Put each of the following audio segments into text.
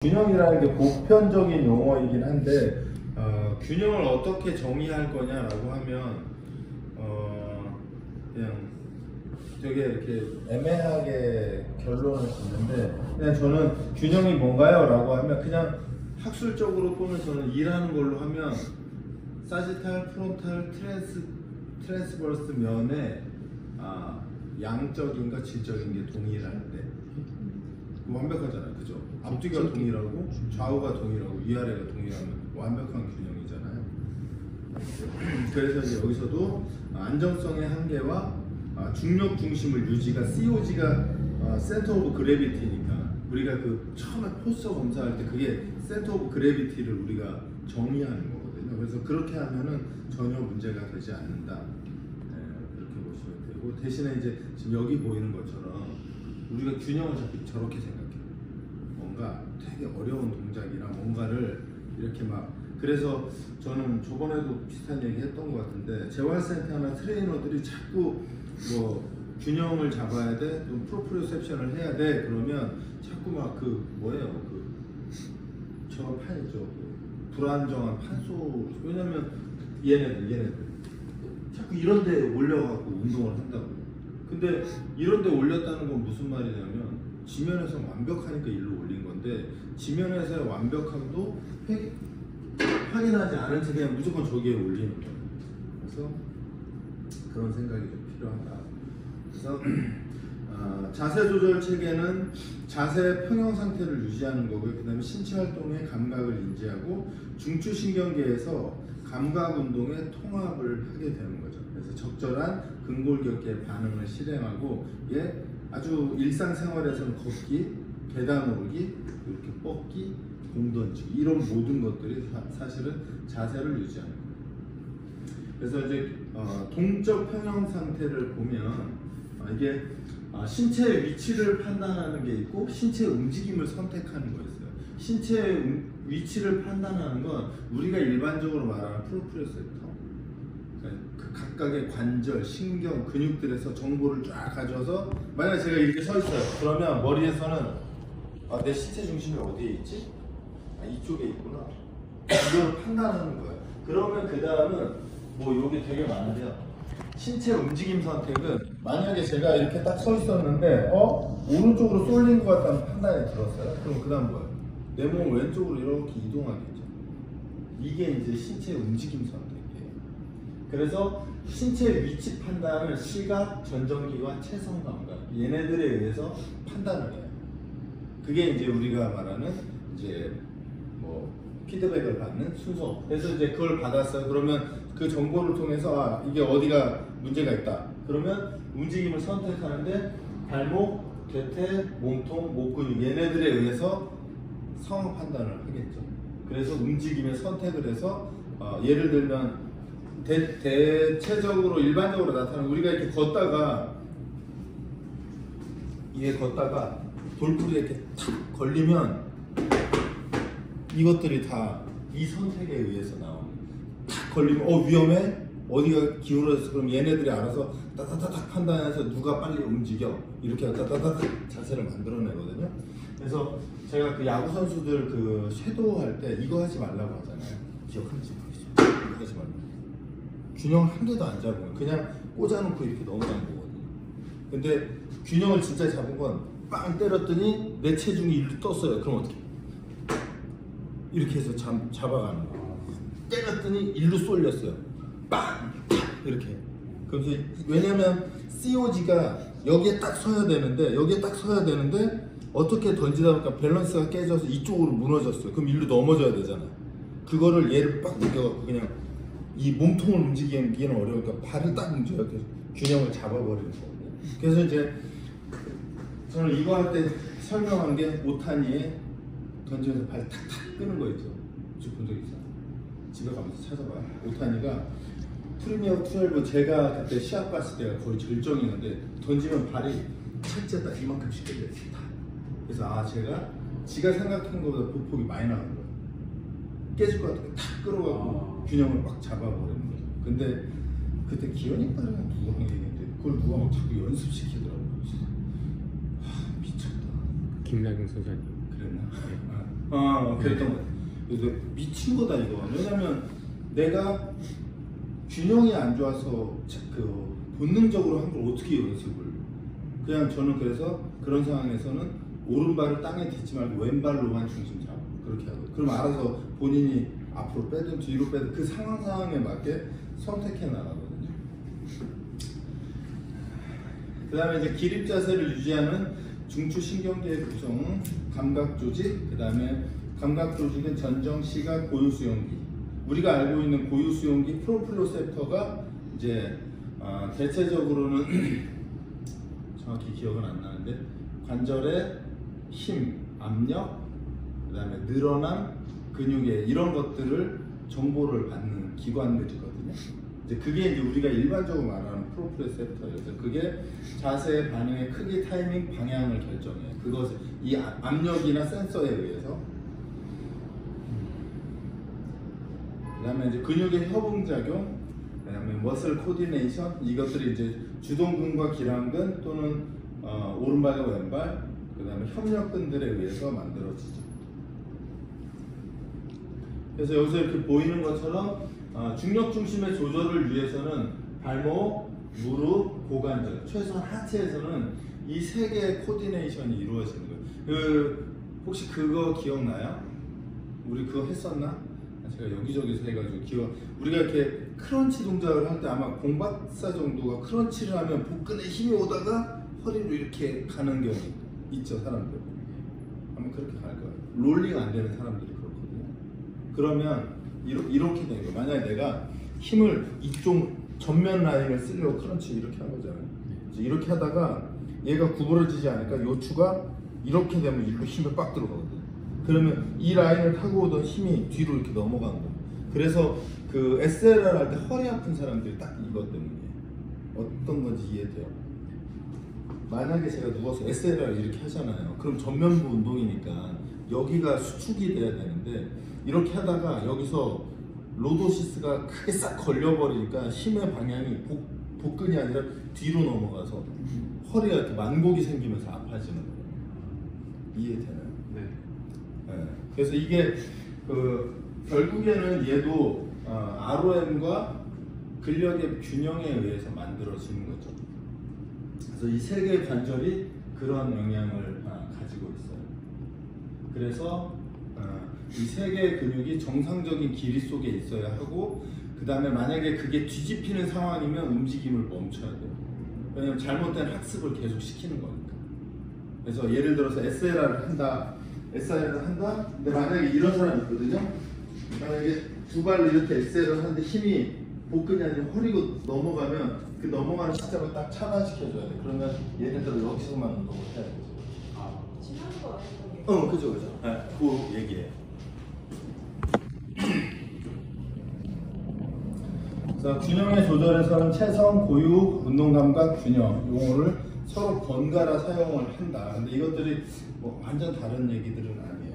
균형이라는 게 보편적인 용어이긴 한데 균형을 어떻게 정의할 거냐라고 하면 그냥 되게 이렇게 애매하게 결론을 짓는데, 그냥 저는 균형이 뭔가요? 라고 하면 그냥 학술적으로 또는 저는 일하는 걸로 하면 사지탈, 프론탈, 트랜스버스 면에 양적인가 질적인 게 동일한데 완벽하잖아요, 그죠? 앞뒤가 동일하고 좌우가 동일하고 위아래가 동일하면 완벽한 균형이잖아요. 그래서 이제 여기서도 안정성의 한계와 중력 중심을 유지가 COG가 센터 오브 그래비티니까, 우리가 그 처음에 포스터 검사할 때 그게 센터 오브 그래비티를 우리가 정의하는 거거든요. 그래서 그렇게 하면은 전혀 문제가 되지 않는다. 그렇게 보시면 되고, 대신에 이제 지금 여기 보이는 것처럼 우리가 균형을 잡기 저렇게 생각해요. 뭔가 되게 어려운 동작이나 뭔가를 이렇게 막, 그래서 저는 저번에도 비슷한 얘기 했던 것 같은데, 재활센터나 트레이너들이 자꾸 뭐 균형을 잡아야 돼, 또 프로프리오셉션을 해야 돼, 그러면 자꾸 막 그 뭐예요, 그 저런 판이죠, 그 불안정한 판소. 왜냐면 얘네들 자꾸 이런 데 올려갖고 운동을 한다고. 근데 이런 데 올렸다는 건 무슨 말이냐면 지면에서 완벽하니까 일로 올린 건데, 지면에서의 완벽함도 확인하지 않은 채 그냥 무조건 저기에 올리는 거예요. 그래서 그런 생각이 좀 필요하다. 그래서 자세 조절 체계는 자세 평형 상태를 유지하는 거고요. 그 다음에 신체 활동의 감각을 인지하고 중추신경계에서 감각 운동의 통합을 하게 되는 거죠. 그래서 적절한 근골격계 반응을 실행하고, 아주 일상생활에서는 걷기, 계단 오르기, 이렇게 뻗기, 공 던지기, 이런 모든 것들이 사실은 자세를 유지하는 거예요. 그래서 이제 동적 평형 상태를 보면 이게 신체의 위치를 판단하는 게 있고 신체 움직임을 선택하는 거였어요. 신체 위치를 판단하는 건 우리가 일반적으로 말하는 프로프리오셉터, 그 각각의 관절, 신경, 근육들에서 정보를 쫙 가져와서, 만약에 제가 이렇게 서 있어요. 그러면 머리에서는 내 신체 중심이 어디에 있지? 이쪽에 있구나. 이걸 판단하는 거예요. 그러면 그 다음은 뭐 여기 되게 많은데요. 신체 움직임 선택은, 만약에 제가 이렇게 딱 서 있었는데 오른쪽으로 쏠린 것 같다는 판단이 들었어요. 그럼 그 다음 뭐예요? 내 몸을 왼쪽으로 이렇게 이동하겠죠. 이게 이제 신체 움직임 선택이에요. 그래서 신체 위치 판단을 시각, 전정기와 체성 감각, 얘네들에 의해서 판단을 해요. 그게 이제 우리가 말하는 이제 뭐 피드백을 받는 순서. 그래서 이제 그걸 받았어요. 그러면 그 정보를 통해서 이게 어디가 문제가 있다. 그러면 움직임을 선택하는데 발목, 대퇴, 몸통, 목 근육, 얘네들에 의해서 상황 판단을 하겠죠. 그래서 움직임의 선택을 해서 예를 들면 대체적으로 일반적으로 나타나는, 우리가 이렇게 걷다가 돌풀이 이렇게 탁 걸리면 이것들이 다 이 선택에 의해서 나오는, 탁 걸리면 위험해? 어디가 기울어져서, 그럼 얘네들이 알아서 따다다닥 판단해서 누가 빨리 움직여, 이렇게 따다다닥 자세를 만들어내거든요. 그래서 제가 그 야구 선수들 그 섀도우 할 때 이거 하지 말라고 하잖아요. 기억하지 마시죠. 이거 하지 말라고. 균형을 한 개도 안 잡으면 그냥 꽂아놓고 이렇게 넘어가는 거거든요. 근데 균형을 진짜 잡은 건 빵 때렸더니 내 체중이 일로 떴어요. 그럼 어떻게? 이렇게 해서 잡아가는 거예요. 때렸더니 일로 쏠렸어요. 빵! 이렇게. 그래서 왜냐면 COG가 여기에 딱 서야 되는데 어떻게 던지다 보니까 밸런스가 깨져서 이쪽으로 무너졌어요. 그럼 일로 넘어져야 되잖아요. 그거를 얘를 빡 느껴갖고 그냥 이 몸통을 움직이기는 어려우니까 발을 딱 움직여야 돼. 균형을 잡아버리는 거거든요. 그래서 이제 저는 이거 할 때 설명한 게, 오타니에 던지면서 발 탁탁 끄는 거 있죠. 혹시 본 적 있어요? 집에 가면서 찾아봐요. 오타니가 프리미어 12, 제가 그때 시합 갔을 때가 거의 절정이었는데 던지면 발이 철제다 이만큼씩 끌려요. 그래서 지가 생각한 것보다 보폭이 많이 나는 거예요. 깨질 것 같은 거 탁 끌어가고 균형을 막 잡아버리는 거죠. 근데 그때 기현이 딸이랑 누가 얘기했는데 그걸 누가 막 자꾸 연습시키더라고요. 미쳤다. 김나경 선수님. 그랬나? 그랬던 것 같아요. 그래서 미친 거다 이거. 왜냐면 내가 균형이 안 좋아서 그 본능적으로 한 걸 어떻게 연습을? 그냥 저는 그래서 그런 상황에서는 오른발을 땅에 딛지 말고 왼발로만 중심 잡고 그렇게 하고. 그럼 알아서 본인이 앞으로 빼든 뒤로 빼든 그 상황에 맞게 선택해 나가거든요. 그 다음에 이제 기립 자세를 유지하는 중추 신경계의 구성, 감각 조직, 그 다음에 감각 조직은 전정, 시각, 고유 수용기. 우리가 알고 있는 고유 수용기 프로플로셉터가 이제 대체적으로는 정확히 기억은 안 나는데 관절의 힘, 압력, 그 다음에 늘어남, 근육의 이런 것들을 정보를 받는 기관들이거든요. 이제 그게 이제 우리가 일반적으로 말하는 프로프레셉터여서 그게 자세의 반응의 크기, 타이밍, 방향을 결정해요. 그것을 이 압력이나 센서에 의해서. 그다음에 이제 근육의 협응작용, 그다음에 머슬 코디네이션 이것들이 이제 주동근과 기랑근 또는 오른발과 왼발, 그다음에 협력근들에 의해서 만들어지죠. 그래서 여기서 이렇게 보이는 것처럼 중력 중심의 조절을 위해서는 발목, 무릎, 고관절, 최소한 하체에서는 이 세 개의 코디네이션이 이루어지는 거예요. 혹시 그거 기억나요? 우리 그거 했었나? 제가 여기저기서 해가지고 우리가 이렇게 크런치 동작을 할 때 아마 공박사 정도가 크런치를 하면 복근에 힘이 오다가 허리로 이렇게 가는 경우 있죠, 사람들. 아마 그렇게 갈 거예요. 롤링 안 되는 사람들이 그렇거든요. 그러면 이렇게 되는 거예요. 만약에 내가 힘을 이쪽 전면 라인을 쓰려고 크런치 이렇게 한 거잖아요. 그래서 이렇게 하다가 얘가 구부러지지 않으니까 요추가 이렇게 되면 일로 힘을 빡 들어가거든요. 그러면 이 라인을 타고 오던 힘이 뒤로 이렇게 넘어가는 거예요. 그래서 그 SLR 할 때 허리 아픈 사람들이 딱 이것 때문이에요. 어떤 건지 이해돼요? 만약에 제가 누워서 SLR 이렇게 하잖아요. 그럼 전면부 운동이니까 여기가 수축이 돼야 되는데 이렇게 하다가 여기서 로도시스가 크게 싹 걸려버리니까 힘의 방향이 복근이 아니라 뒤로 넘어가서 허리가 이렇게 만곡이 생기면서 아파지는 거예요. 이해되나요? 네. 네. 그래서 이게 결국에는 얘도 ROM과 근력의 균형에 의해서 만들어지는 거죠. 그래서 이 세 개의 관절이 그런 영향을 가지고 있어요. 그래서 이 세 개의 근육이 정상적인 길이 속에 있어야 하고, 그 다음에 만약에 그게 뒤집히는 상황이면 움직임을 멈춰야 돼요. 왜냐면 잘못된 학습을 계속 시키는 거니까. 그래서 예를 들어서 SLR을 한다. 근데 만약에 이런 사람이 있거든요. 만약에 두 발로 이렇게 SLR을 하는데 힘이 복근이 아니라 허리로 넘어가면 그 넘어가는 시점을 딱 차단시켜줘야 돼. 그러면 얘네들은 여기서만 운동을 해야 되죠. 지난번 아니에요? 그죠. 네, 그 얘기예요. 그래서 균형의 조절에서는 체성, 고유, 운동 감각, 균형 용어를 서로 번갈아 사용을 한다. 근데 이것들이 뭐 완전 다른 얘기들은 아니에요.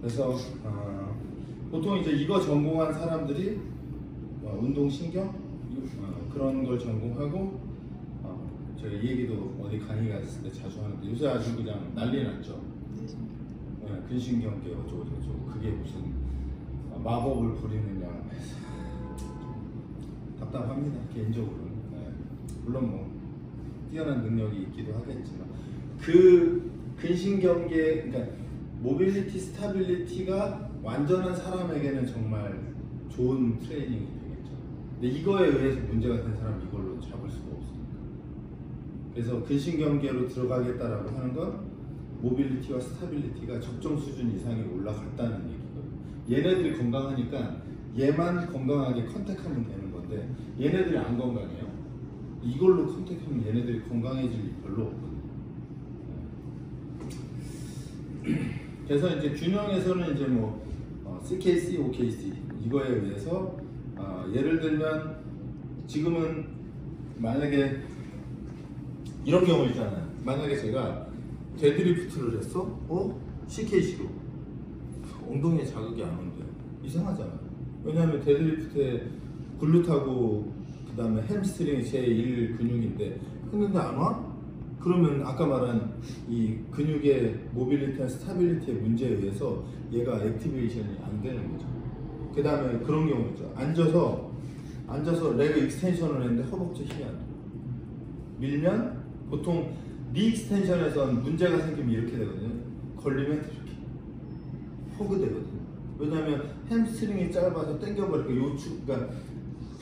그래서 보통 이제 이거 전공한 사람들이 운동 신경 그런 걸 전공하고 제가 이 얘기도 어디 강의 갔을 때 자주 하는데 요새 아주 그냥 난리 났죠. 네, 근신경계 어쩌고 그게 무슨 마법을 부리느냐 해서 답답합니다, 개인적으로는. 네. 물론 뭐 뛰어난 능력이 있기도 하겠지만 그 근신경계, 그러니까 모빌리티, 스타빌리티가 완전한 사람에게는 정말 좋은 트레이닝이 되겠죠. 근데 이거에 의해서 문제가 된 사람 이걸로 잡을 수가 없으니까. 그래서 근신경계로 들어가겠다라고 하는 건 모빌리티와 스타빌리티가 적정 수준 이상이 올라갔다는 얘기거든요. 얘네들이 건강하니까 얘만 건강하게 컨택하면 되는 건데 얘네들이 안 건강해요. 이걸로 컨택하면 얘네들이 건강해질 일 별로 없거든요. 그래서 이제 균형에서는 이제 뭐 CKC, OKC 이거에 의해서 예를 들면 지금은 만약에 이런 경우 있잖아요. 만약에 제가 데드리프트를 했어? CKC로 엉덩이에 자극이 안 온대요. 이상하잖아요. 왜냐하면 데드리프트에 글루타고 그 다음에 햄스트링이 제1 근육인데 했는데 안 와? 그러면 아까 말한 이 근육의 모빌리티와 스타빌리티의 문제에 의해서 얘가 액티베이션이 안 되는 거죠. 그 다음에 그런 경우 있죠. 앉아서 레그 익스텐션을 했는데 허벅지 힘이 안 돼요. 밀면 보통 니 익스텐션에선 문제가 생기면 이렇게 되거든요. 걸리면 이렇게 포그되거든요. 왜냐하면 햄스트링이 짧아서 당겨버리니까 요추, 그러니까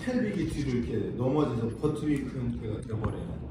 펠빅이 뒤로 이렇게 넘어져서 버트위크 형태가 되어버려요.